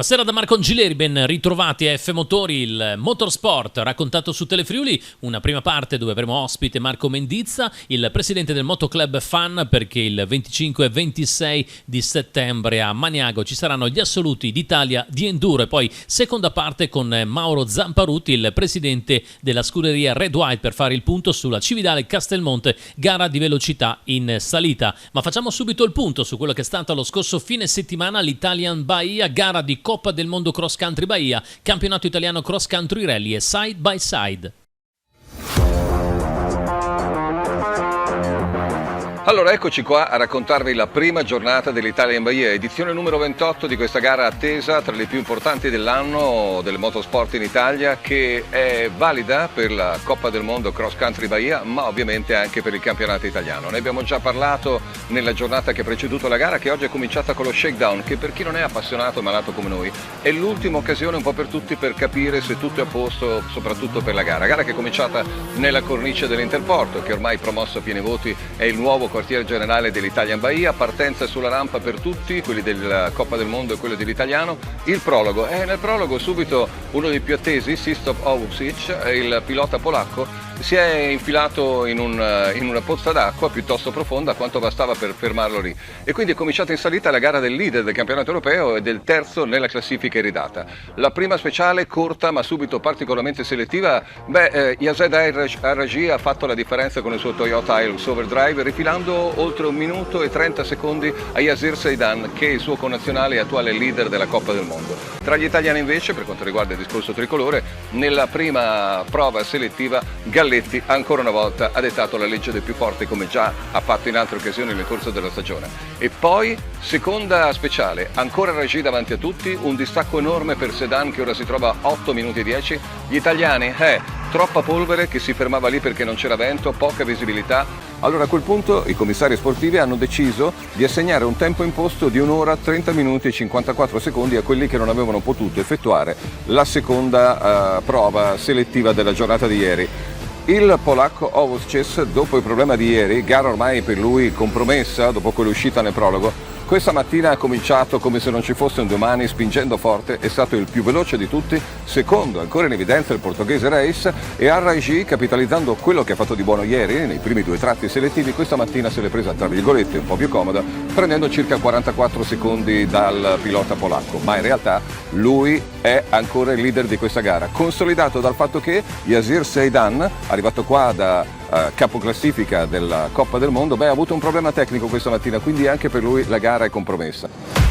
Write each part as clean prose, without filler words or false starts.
Buonasera da Marco Angileri, ben ritrovati a F Motori, il motorsport raccontato su Telefriuli, una prima parte dove avremo ospite Marco Mendizza, il presidente del Motoclub Fan, perché il 25 e 26 di settembre a Maniago ci saranno gli assoluti d'Italia di Enduro, e poi seconda parte con Mauro Zamparuti, il presidente della scuderia Red White, per fare il punto sulla Cividale Castelmonte, gara di velocità in salita. Ma facciamo subito il punto su quello che è stato lo scorso fine settimana l'Italian Bahia, gara di Coppa del Mondo Cross Country Bahia, campionato italiano Cross Country Rally e Side by Side. Allora eccoci qua a raccontarvi la prima giornata dell'Italia in Bahia, edizione numero 28 di questa gara attesa, tra le più importanti dell'anno del motorsport in Italia, che è valida per la Coppa del Mondo Cross Country Bahia, ma ovviamente anche per il campionato italiano. Ne abbiamo già parlato nella giornata che ha preceduto la gara, che oggi è cominciata con lo shakedown, che per chi non è appassionato e malato come noi è l'ultima occasione un po' per tutti per capire se tutto è a posto, soprattutto per la gara che è cominciata nella cornice dell'Interporto, che ormai promosso a pieni voti è il nuovo quartier generale dell'Italian Bahia. Partenza sulla rampa per tutti, quelli della Coppa del Mondo e quelli dell'italiano. Il prologo, nel prologo subito uno dei più attesi, Krzysztof Owusic, il pilota polacco, si è infilato in una pozza d'acqua piuttosto profonda, quanto bastava per fermarlo lì, e quindi è cominciata in salita la gara del leader del campionato europeo e del terzo nella classifica iridata. La prima speciale corta ma subito particolarmente selettiva. Yazed Al-Rajhi ha fatto la differenza con il suo Toyota Hilux Overdrive, rifilando oltre 1 minuto e 30 secondi a Yazir Zeidan, che è il suo connazionale e attuale leader della Coppa del Mondo. Tra gli italiani invece, per quanto riguarda il discorso tricolore, nella prima prova selettiva Galletti ancora una volta ha dettato la legge del più forte, come già ha fatto in altre occasioni nel corso della stagione. E poi seconda speciale, ancora Rajhi davanti a tutti, un distacco enorme per Sedan che ora si trova a 8 minuti e 10. Gli italiani, troppa polvere che si fermava lì perché non c'era vento, poca visibilità. Allora a quel punto i commissari sportivi hanno deciso di assegnare un tempo imposto di 1 ora 30 minuti e 54 secondi a quelli che non avevano potuto effettuare la seconda prova selettiva della giornata di ieri. Il polacco Owusic, dopo il problema di ieri, gara ormai per lui compromessa dopo quell'uscita nel prologo, questa mattina ha cominciato come se non ci fosse un domani, spingendo forte, è stato il più veloce di tutti, secondo ancora in evidenza il portoghese Reis, e Al-Rajhi, capitalizzando quello che ha fatto di buono ieri nei primi 2 tratti selettivi, questa mattina se l'è presa tra virgolette un po' più comoda, prendendo circa 44 secondi dal pilota polacco, ma in realtà lui è ancora il leader di questa gara, consolidato dal fatto che Yazir Zeidan, arrivato qua da capoclassifica della Coppa del Mondo, ha avuto un problema tecnico questa mattina, quindi anche per lui la gara è compromessa.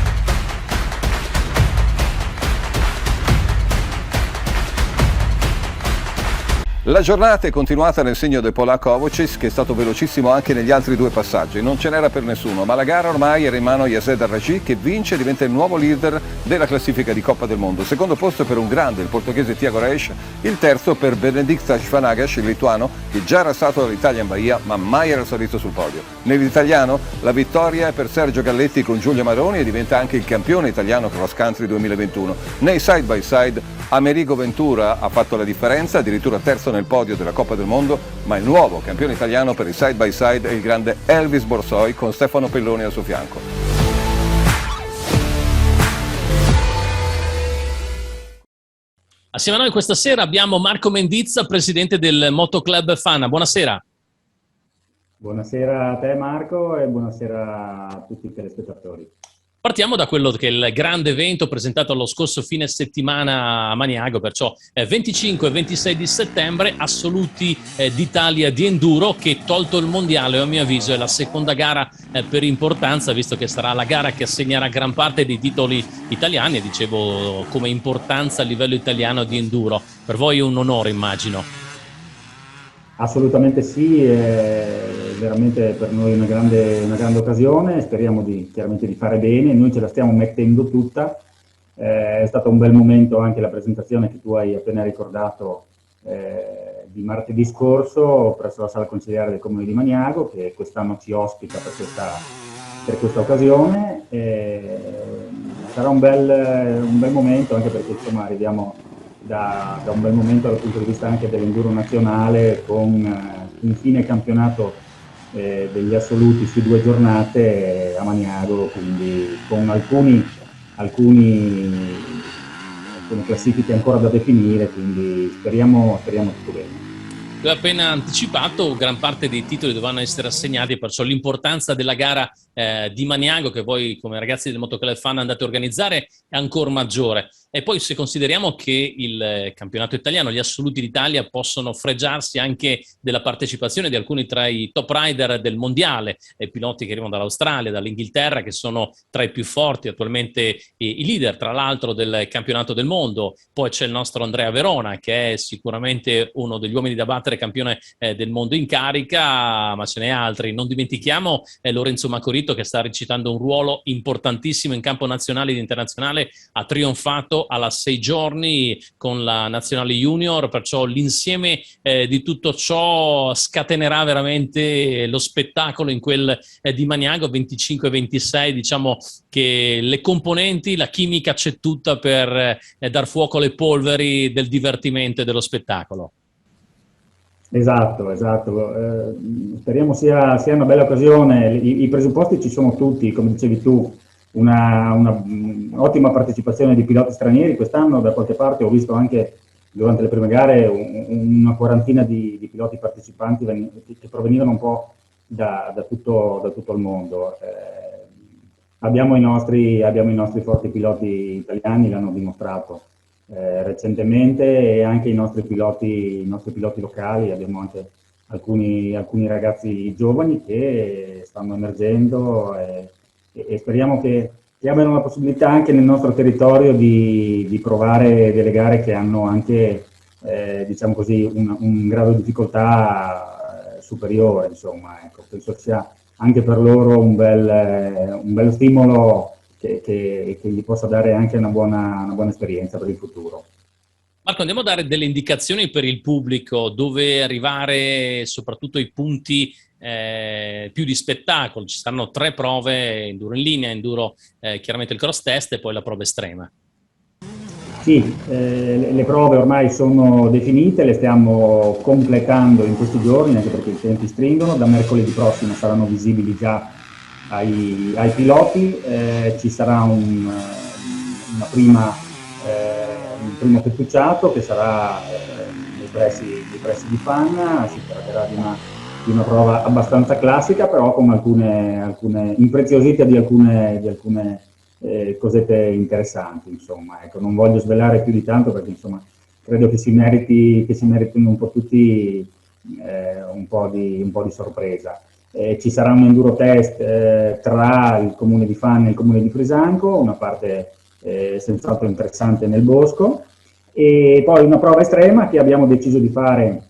La giornata è continuata nel segno del polacco Owusic, che è stato velocissimo anche negli altri 2 passaggi. Non ce n'era per nessuno, ma la gara ormai era in mano a Yazed Al-Rajhi, che vince e diventa il nuovo leader della classifica di Coppa del Mondo. Secondo posto per un grande, il portoghese Tiago Reis, il terzo per Benedikt Švanagas, il lituano, che già era stato all'Italia in Bahia, ma mai era salito sul podio. Nell'italiano la vittoria è per Sergio Galletti con Giulio Maroni e diventa anche il campione italiano Cross Country 2021. Nei side by side Amerigo Ventura ha fatto la differenza, addirittura terzo nel podio della Coppa del Mondo, ma il nuovo campione italiano per il side by side è il grande Elvis Borsoi con Stefano Pelloni al suo fianco. Assieme a noi questa sera abbiamo Marco Mendizza, presidente del Motoclub Fan. Buonasera. Buonasera a te Marco e buonasera a tutti i telespettatori. Partiamo da quello che è il grande evento presentato lo scorso fine settimana a Maniago, perciò 25 e 26 di settembre, assoluti d'Italia di Enduro, che tolto il mondiale, a mio avviso è la seconda gara per importanza, visto che sarà la gara che assegnerà gran parte dei titoli italiani, e dicevo come importanza a livello italiano di Enduro. Per voi è un onore, immagino. Assolutamente sì, è veramente per noi una grande occasione, speriamo chiaramente di fare bene, noi ce la stiamo mettendo tutta, è stato un bel momento anche la presentazione che tu hai appena ricordato di martedì scorso presso la sala consiliare del Comune di Maniago, che quest'anno ci ospita per questa occasione. Sarà un bel momento, anche perché insomma arriviamo da un bel momento dal punto di vista anche dell'enduro nazionale, con infine campionato degli assoluti su 2 giornate a Maniago, quindi con alcuni sono classifiche ancora da definire, quindi speriamo tutto bene. Tu hai appena anticipato, gran parte dei titoli dovranno essere assegnati, perciò l'importanza della gara di Maniago, che voi come ragazzi del Motoclub Fan andate a organizzare, è ancora maggiore. E poi se consideriamo che il campionato italiano, gli assoluti d'Italia possono fregiarsi anche della partecipazione di alcuni tra i top rider del mondiale, piloti che arrivano dall'Australia, dall'Inghilterra, che sono tra i più forti attualmente, i leader tra l'altro del campionato del mondo. Poi c'è il nostro Andrea Verona, che è sicuramente uno degli uomini da battere, campione del mondo in carica, ma ce n'è altri. Non dimentichiamo Lorenzo Macorito, che sta recitando un ruolo importantissimo in campo nazionale ed internazionale, ha trionfato alla 6 giorni con la nazionale junior, perciò l'insieme di tutto ciò scatenerà veramente lo spettacolo in quel di Maniago 25-26. Diciamo che le componenti, la chimica c'è tutta per dar fuoco alle polveri del divertimento e dello spettacolo. Esatto. Speriamo sia una bella occasione. I presupposti ci sono tutti, come dicevi tu, una ottima partecipazione di piloti stranieri. Quest'anno da qualche parte ho visto anche durante le prime gare una quarantina di piloti partecipanti che provenivano un po' da tutto il mondo. Abbiamo i nostri forti piloti italiani, l'hanno dimostrato recentemente, e anche i nostri piloti locali. Abbiamo anche alcuni ragazzi giovani che stanno emergendo e speriamo che abbiano la possibilità anche nel nostro territorio di provare delle gare che hanno anche diciamo così un grado di difficoltà superiore, insomma, ecco, penso che sia anche per loro un bello stimolo che gli possa dare anche una buona esperienza per il futuro. Marco, andiamo a dare delle indicazioni per il pubblico, dove arrivare, soprattutto i punti più di spettacolo. Ci saranno 3 prove: enduro in linea, enduro chiaramente il cross test e poi la prova estrema. Sì, le prove ormai sono definite, le stiamo completando in questi giorni, anche perché i tempi stringono. Da mercoledì prossimo saranno visibili già ai piloti. Ci sarà un primo fettucciato che sarà nei pressi di Fan. Si tratterà di una prova abbastanza classica, però con alcune impreziosita di alcune cosette interessanti, insomma, ecco. Non voglio svelare più di tanto perché insomma credo che si meritino un po' tutti un po' di sorpresa. Ci sarà un enduro test tra il comune di Fan e il comune di Frisanco, una parte senz'altro interessante nel bosco, e poi una prova estrema che abbiamo deciso di fare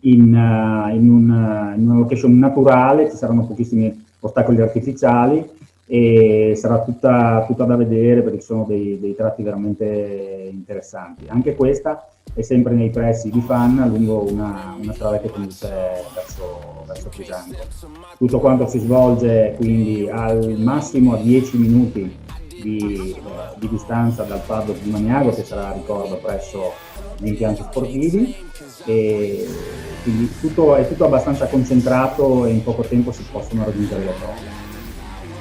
in una location naturale. Ci saranno pochissimi ostacoli artificiali e sarà tutta da vedere perché ci sono dei tratti veramente interessanti. Anche questa è sempre nei pressi di Fan, lungo una strada che conduce verso Frisanco. Tutto quanto si svolge quindi al massimo a 10 minuti di distanza dal paddock di Maniago, che sarà, ricordo, presso gli impianti sportivi, e quindi è tutto abbastanza concentrato e in poco tempo si possono raggiungere le prove.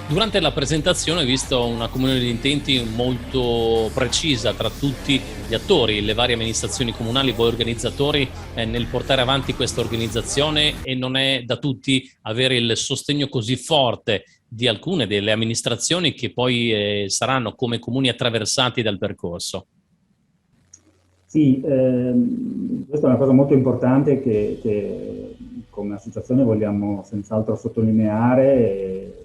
Durante la presentazione ho visto una comunione di intenti molto precisa tra tutti gli attori, le varie amministrazioni comunali, voi organizzatori, nel portare avanti questa organizzazione, e non è da tutti avere il sostegno così forte di alcune delle amministrazioni che poi saranno come comuni attraversati dal percorso. Sì, questa è una cosa molto importante che come associazione vogliamo senz'altro sottolineare,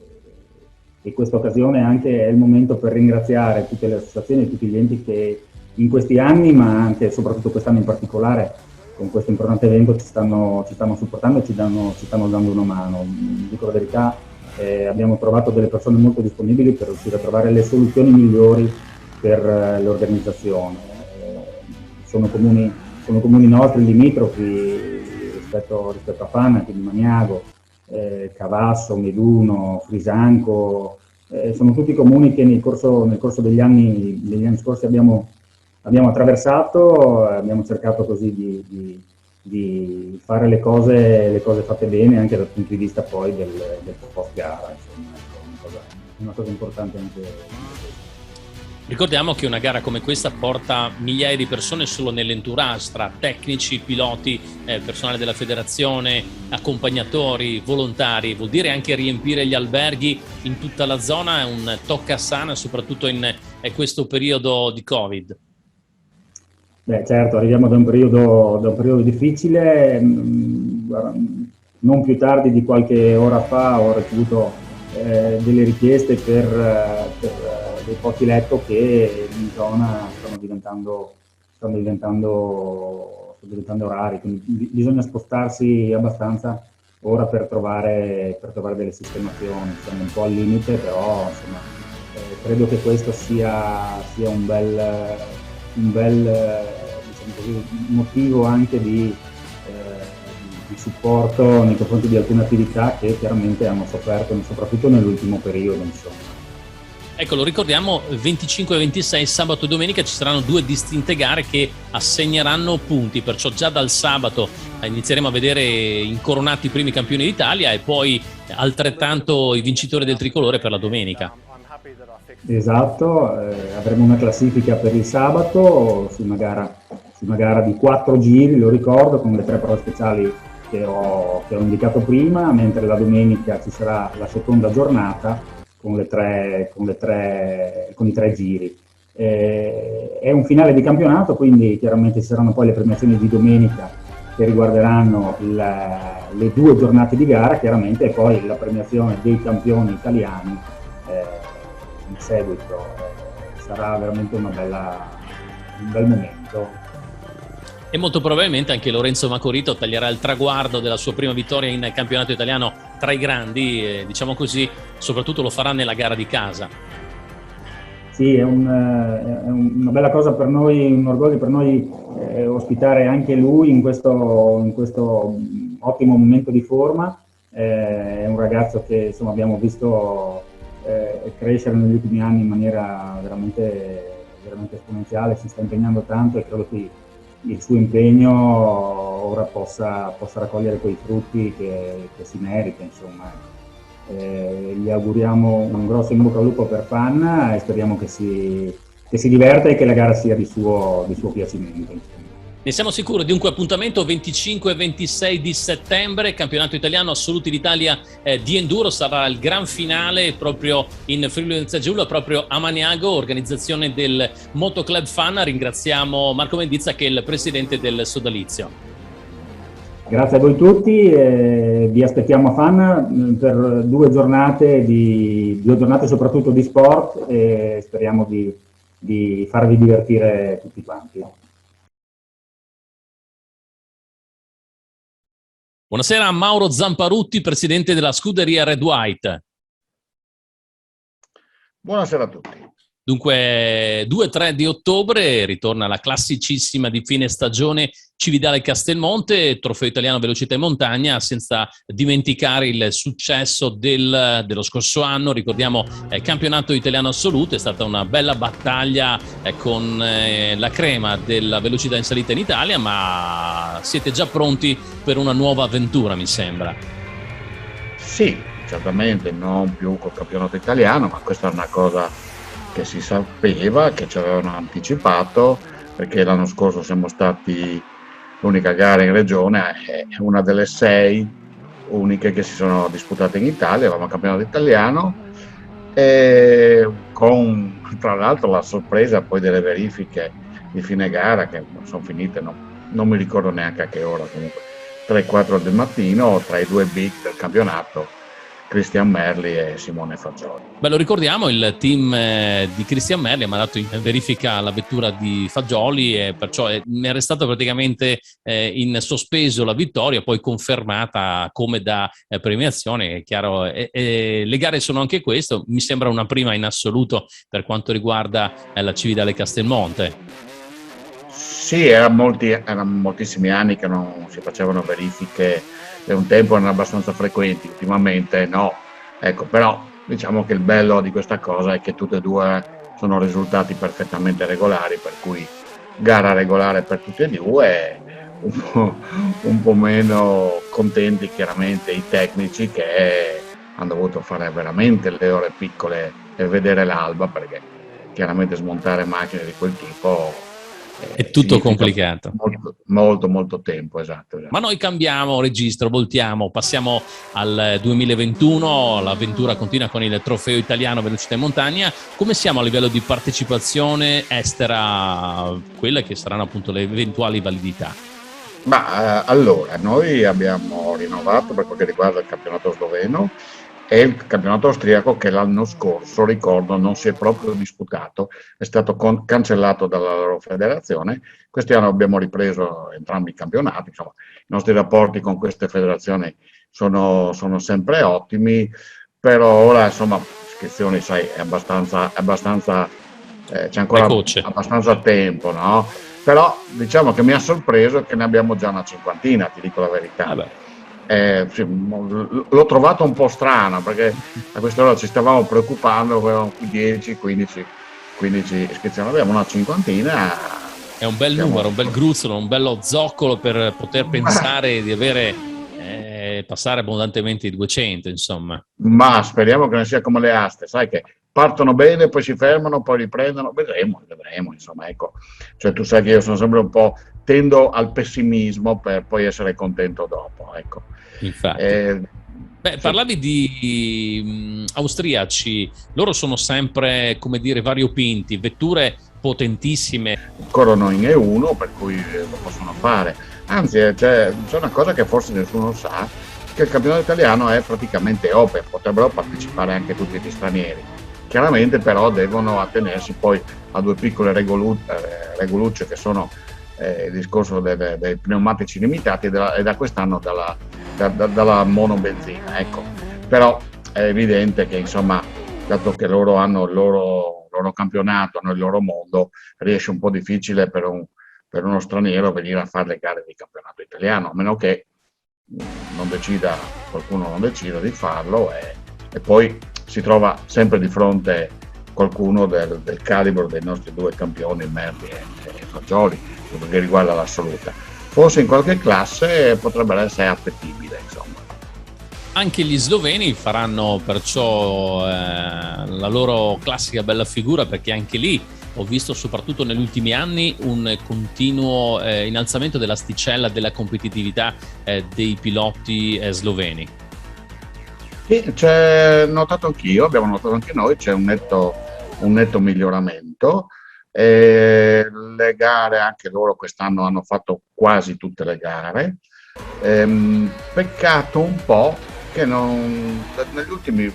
e questa occasione anche è il momento per ringraziare tutte le associazioni e tutti gli enti che in questi anni, ma anche e soprattutto quest'anno in particolare, con questo importante evento ci stanno supportando e ci stanno dando una mano. Dico la verità, abbiamo trovato delle persone molto disponibili per riuscire a trovare le soluzioni migliori per l'organizzazione. Sono comuni nostri limitrofi rispetto a Fan, anche di Maniago, Cavasso, Meduno, Frisanco, sono tutti comuni che nel corso degli anni scorsi abbiamo attraversato. Abbiamo cercato così di fare le cose fatte bene anche dal punto di vista poi del post gara, insomma, una cosa importante anche. Ricordiamo che una gara come questa porta migliaia di persone solo nell'entourage, tra tecnici, piloti, personale della federazione, accompagnatori, volontari. Vuol dire anche riempire gli alberghi in tutta la zona, è un tocca sana, soprattutto in questo periodo di Covid. Beh, certo, arriviamo da un periodo difficile. Guarda, non più tardi di qualche ora fa ho ricevuto delle richieste per dei posti letto che in zona stanno diventando rari, quindi bisogna spostarsi abbastanza ora per trovare delle sistemazioni. Siamo un po' al limite, però insomma, credo che questo sia un bel diciamo così, motivo anche di supporto nei confronti di alcune attività che chiaramente hanno sofferto, soprattutto nell'ultimo periodo, insomma. Ecco, lo ricordiamo, 25 e 26, sabato e domenica ci saranno due distinte gare che assegneranno punti, perciò già dal sabato inizieremo a vedere incoronati i primi campioni d'Italia e poi altrettanto i vincitori del tricolore per la domenica. Esatto, avremo una classifica per il sabato su una gara di 4 giri, lo ricordo, con le 3 prove speciali che ho indicato prima, mentre la domenica ci sarà la seconda giornata con i 3 giri. È un finale di campionato, quindi chiaramente ci saranno poi le premiazioni di domenica che riguarderanno le 2 giornate di gara, chiaramente, e poi la premiazione dei campioni italiani in seguito. Sarà veramente un bel momento. E molto probabilmente anche Lorenzo Macorito taglierà il traguardo della sua prima vittoria in campionato italiano tra i grandi, diciamo così, soprattutto lo farà nella gara di casa. Sì, è una bella cosa per noi, un orgoglio per noi ospitare anche lui in questo ottimo momento di forma. È un ragazzo che insomma abbiamo visto crescere negli ultimi anni in maniera veramente esponenziale, si sta impegnando tanto e credo che il suo impegno ora possa raccogliere quei frutti che si merita, insomma. Gli auguriamo un grosso in bocca al lupo per Fan e speriamo che si diverta e che la gara sia di suo piacimento, insomma. Ne siamo sicuri. Dunque, appuntamento 25 e 26 di settembre, campionato italiano assoluti d'Italia di enduro, sarà il gran finale proprio in Friuli Venezia Giulia, proprio a Maniago, organizzazione del Motoclub Fan. Ringraziamo Marco Mendizza, che è il presidente del sodalizio. Grazie a voi tutti, vi aspettiamo a Fan per 2 giornate soprattutto di sport e speriamo di farvi divertire tutti quanti. Buonasera a Mauro Zamparutti, presidente della scuderia Red White. Buonasera a tutti. Dunque, 2-3 di ottobre ritorna la classicissima di fine stagione Cividale Castelmonte, trofeo italiano velocità in montagna, senza dimenticare il successo dello scorso anno. Ricordiamo campionato italiano assoluto, è stata una bella battaglia con la crema della velocità in salita in Italia, ma siete già pronti per una nuova avventura, mi sembra. Sì, certamente non più col campionato italiano, ma questa è una cosa che si sapeva, che ci avevano anticipato, perché l'anno scorso siamo stati l'unica gara in regione, è una delle 6 uniche che si sono disputate in Italia, avevamo il campionato italiano, e con tra l'altro la sorpresa poi delle verifiche di fine gara che sono finite, non mi ricordo neanche a che ora, comunque 3-4 del mattino, tra i 2 big del campionato, Christian Merli e Simone Fagioli. Beh, lo ricordiamo, il team di Christian Merli ha mandato in verifica la vettura di Fagioli e perciò è restata praticamente in sospeso la vittoria, poi confermata come da premiazione. È chiaro, le gare sono anche questo, mi sembra una prima in assoluto per quanto riguarda la Cividale Castelmonte. Sì, erano moltissimi anni che non si facevano verifiche, e un tempo erano abbastanza frequenti, ultimamente no. Ecco, però diciamo che il bello di questa cosa è che tutte e 2 sono risultati perfettamente regolari, per cui gara regolare per tutte e 2, un po' meno contenti chiaramente i tecnici che hanno dovuto fare veramente le ore piccole e vedere l'alba, perché chiaramente smontare macchine di quel tipo è tutto significa complicato. molto tempo, esatto. Ma noi cambiamo registro, voltiamo, passiamo al 2021, l'avventura continua con il trofeo italiano velocità in montagna. Come siamo a livello di partecipazione estera, quelle che saranno appunto le eventuali validità? Ma allora, noi abbiamo rinnovato per quel che riguarda il campionato sloveno e il campionato austriaco, che l'anno scorso, ricordo, non si è proprio disputato, è stato cancellato dalla loro federazione. Quest'anno abbiamo ripreso entrambi i campionati, insomma, i nostri rapporti con queste federazioni sono sempre ottimi, però ora, insomma, iscrizioni, sai, è abbastanza c'è ancora abbastanza tempo, no? Però diciamo che mi ha sorpreso che ne abbiamo già una cinquantina, ti dico la verità. Sì, l'ho trovato un po' strano, perché a quest'ora ci stavamo preoccupando, avevamo 10, 15 iscrizioni, abbiamo una cinquantina. È un bel numero, un bel gruzzolo, un bello zoccolo per poter pensare di avere passare abbondantemente i 200, insomma. Ma speriamo che non sia come le aste, sai, che partono bene, poi si fermano, poi riprendono, vedremo, insomma, ecco. Cioè, tu sai che io sono sempre un po', tendo al pessimismo per poi essere contento dopo, ecco. Infatti. Parlavi di austriaci, loro sono sempre, come dire, variopinti, vetture potentissime. Corrono in E1, per cui lo possono fare. Anzi, c'è una cosa che forse nessuno sa, che il campionato italiano è praticamente open, potrebbero partecipare anche tutti gli stranieri. Chiaramente però devono attenersi poi a due piccole regolucce che sono il discorso dei pneumatici limitati e da quest'anno dalla monobenzina, ecco. Però è evidente che, insomma, dato che loro hanno il loro campionato, hanno il loro mondo, riesce un po' difficile per uno straniero venire a fare le gare di campionato italiano, a meno che qualcuno non decida di farlo e poi si trova sempre di fronte qualcuno del calibro dei nostri due campioni, Merli e Fagioli, perché riguarda l'assoluta. Forse in qualche classe potrebbe essere appetibile, insomma. Anche gli sloveni faranno perciò la loro classica bella figura, perché anche lì ho visto, soprattutto negli ultimi anni, un continuo innalzamento dell'asticella della competitività dei piloti sloveni. Sì, c'è notato anch'io, abbiamo notato anche noi, c'è un netto miglioramento. Le gare, anche loro quest'anno hanno fatto quasi tutte le gare. Peccato un po' che negli ultimi,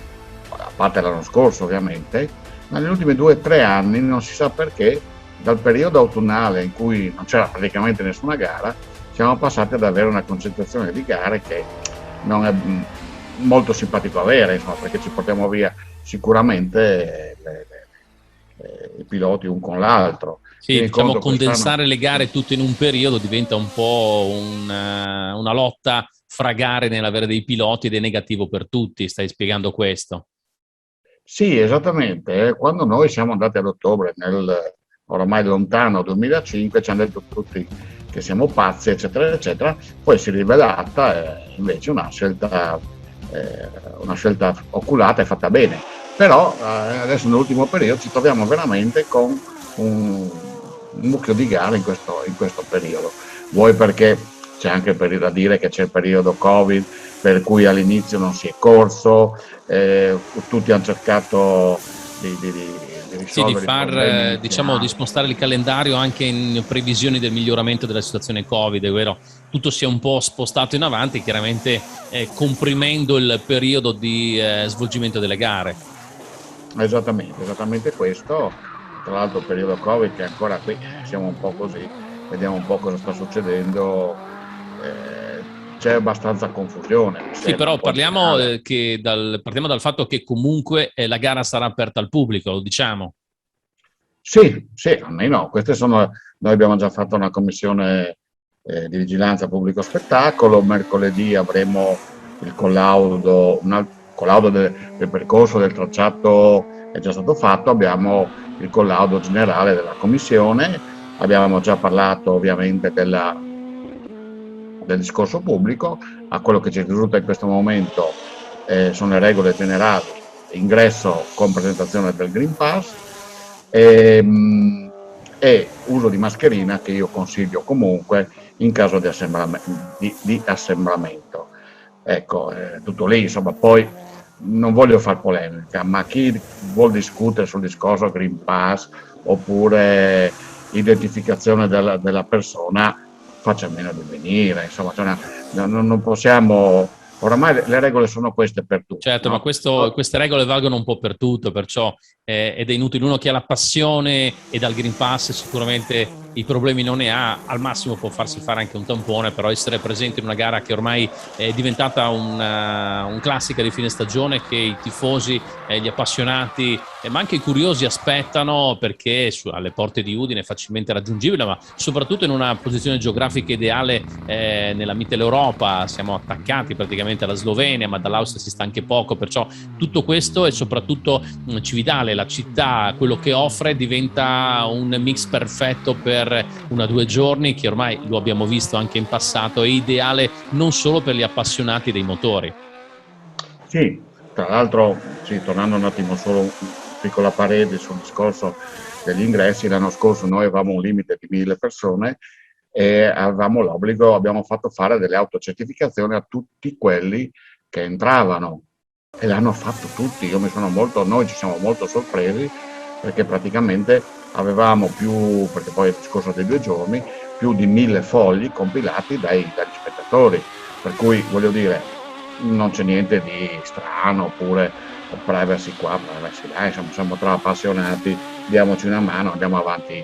a parte l'anno scorso ovviamente, ma negli ultimi 2 o 3 anni, non si sa perché, dal periodo autunnale in cui non c'era praticamente nessuna gara, siamo passati ad avere una concentrazione di gare che non è molto simpatico avere, insomma, perché ci portiamo via sicuramente i piloti un con l'altro. Sì, diciamo, condensare le gare tutte in un periodo diventa un po' una lotta fra gare nell'avere dei piloti, ed è negativo per tutti. Stai spiegando questo? Sì, esattamente. Quando noi siamo andati ad ottobre, nel oramai lontano 2005, ci hanno detto tutti che siamo pazzi, eccetera, eccetera. Poi si è rivelata invece una scelta oculata e fatta bene. Però adesso nell'ultimo periodo ci troviamo veramente con un mucchio di gare in questo periodo. Vuoi perché c'è anche da dire che c'è il periodo Covid, per cui all'inizio non si è corso, tutti hanno cercato di far, diciamo, di spostare il calendario anche in previsione del miglioramento della situazione Covid, ovvero tutto si è un po' spostato in avanti, chiaramente comprimendo il periodo di svolgimento delle gare. Esattamente questo. Tra l'altro il periodo Covid che è ancora qui, siamo un po' così, vediamo un po' cosa sta succedendo, c'è abbastanza confusione. Sì, però partiamo dal fatto che comunque la gara sarà aperta al pubblico, lo diciamo. Sì, almeno noi abbiamo già fatto una commissione di vigilanza pubblico spettacolo, mercoledì avremo il collaudo, del percorso del tracciato è già stato fatto, abbiamo il collaudo generale della commissione, abbiamo già parlato ovviamente del discorso pubblico. A quello che ci risulta in questo momento sono le regole generali, ingresso con presentazione del Green Pass, e uso di mascherina che io consiglio comunque in caso di assembramento. Ecco, tutto lì, insomma. Poi non voglio far polemica, ma chi vuol discutere sul discorso Green Pass oppure identificazione della persona, faccia meno di venire, insomma, cioè, non possiamo. Oramai le regole sono queste per tutti. Certo, no? ma queste regole valgono un po' per tutto, perciò ed è inutile. Uno che ha la passione e dal Green Pass sicuramente i problemi non ne ha, al massimo può farsi fare anche un tampone, però essere presente in una gara che ormai è diventata un classica di fine stagione, che i tifosi, gli appassionati, ma anche i curiosi aspettano, perché alle porte di Udine è facilmente raggiungibile, ma soprattutto in una posizione geografica ideale nella Mitteleuropa. Siamo attaccati praticamente alla Slovenia, ma dall'Austria si sta anche poco, perciò tutto questo e soprattutto Cividale, la città, quello che offre, diventa un mix perfetto per 1 o 2 giorni, che ormai lo abbiamo visto anche in passato, è ideale non solo per gli appassionati dei motori. Sì, tra l'altro, sì, tornando un attimo solo una piccola parete sul discorso degli ingressi, l'anno scorso noi avevamo un limite di 1000 persone e avevamo l'obbligo, abbiamo fatto fare delle autocertificazioni a tutti quelli che entravano, e l'hanno fatto tutti. Noi ci siamo molto sorpresi, perché praticamente avevamo perché poi è il discorso dei 2 giorni, più di 1000 fogli compilati dagli spettatori, per cui voglio dire, non c'è niente di strano, oppure privacy qua, privacy là, insomma, siamo tra appassionati, diamoci una mano, andiamo avanti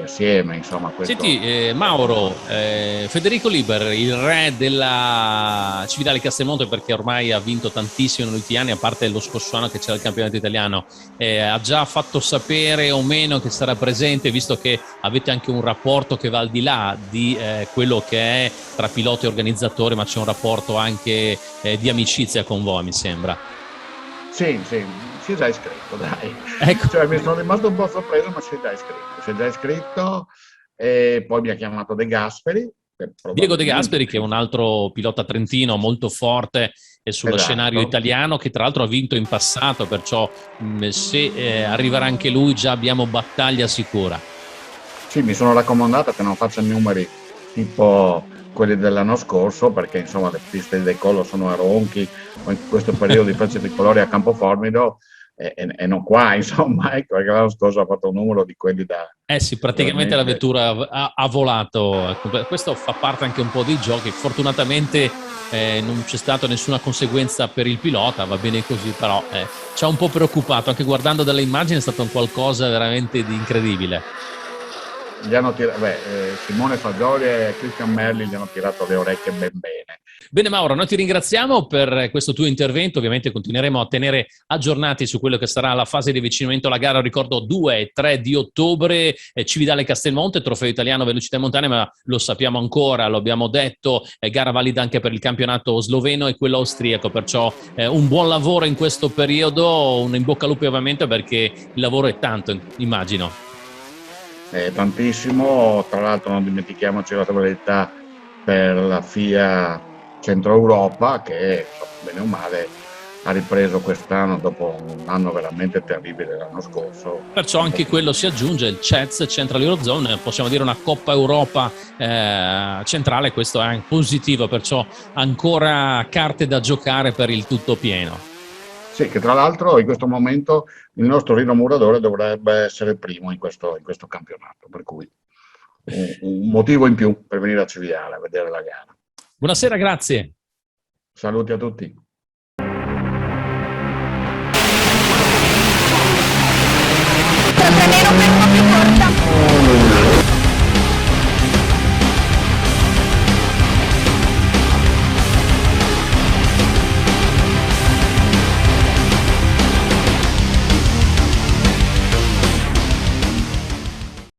assieme, insomma. Questo. Senti, Mauro, Federico Liber, il re della Cividale Castelmonte, perché ormai ha vinto tantissimo negli ultimi anni, a parte lo scorso anno che c'era il campionato italiano, ha già fatto sapere o meno che sarà presente, visto che avete anche un rapporto che va al di là di quello che è tra piloti e organizzatori, ma c'è un rapporto anche di amicizia con voi, mi sembra. Sì, si è già iscritto, dai. Ecco. Cioè, mi sono rimasto un po' sorpreso, ma si è già iscritto, e poi mi ha chiamato De Gasperi. Diego De Gasperi, che è un altro pilota trentino molto forte e sullo scenario italiano, che tra l'altro ha vinto in passato, perciò se arriverà anche lui già abbiamo battaglia sicura. Sì, mi sono raccomandato che non faccia numeri tipo quelli dell'anno scorso, perché insomma le piste di decollo sono a ronchi, in questo periodo di frecce tricolori a Campoformido, e non qua, insomma, ecco, perché l'anno scorso ha fatto un numero di quelli da... Sì, praticamente veramente... la vettura ha volato. Questo fa parte anche un po' dei giochi. Fortunatamente non c'è stata nessuna conseguenza per il pilota, va bene così, però ci ha un po' preoccupato, anche guardando dalle immagini è stato un qualcosa veramente di incredibile. Simone Fagioli e Christian Merli gli hanno tirato le orecchie ben bene. Bene Mauro, noi ti ringraziamo per questo tuo intervento. Ovviamente continueremo a tenere aggiornati su quello che sarà la fase di avvicinamento alla gara. Ricordo 2 e 3 di ottobre, Cividale Castelmonte, trofeo italiano velocità montane, ma lo sappiamo ancora, lo abbiamo detto, gara valida anche per il campionato sloveno e quello austriaco, perciò un buon lavoro in questo periodo, un in bocca al lupo ovviamente, perché il lavoro è tanto, immagino. Tantissimo, tra l'altro non dimentichiamoci la rivalità per la FIA Centro Europa, che bene o male ha ripreso quest'anno dopo un anno veramente terribile l'anno scorso. Perciò anche quello si aggiunge, il CEZ, Central Eurozone, possiamo dire una Coppa Europa centrale, questo è positivo, perciò ancora carte da giocare per il tutto pieno. Sì, che tra l'altro in questo momento il nostro Rino Muratore dovrebbe essere primo in questo campionato, per cui un motivo in più per venire a Cividale a vedere la gara. Buonasera, grazie. Saluti a tutti. Nero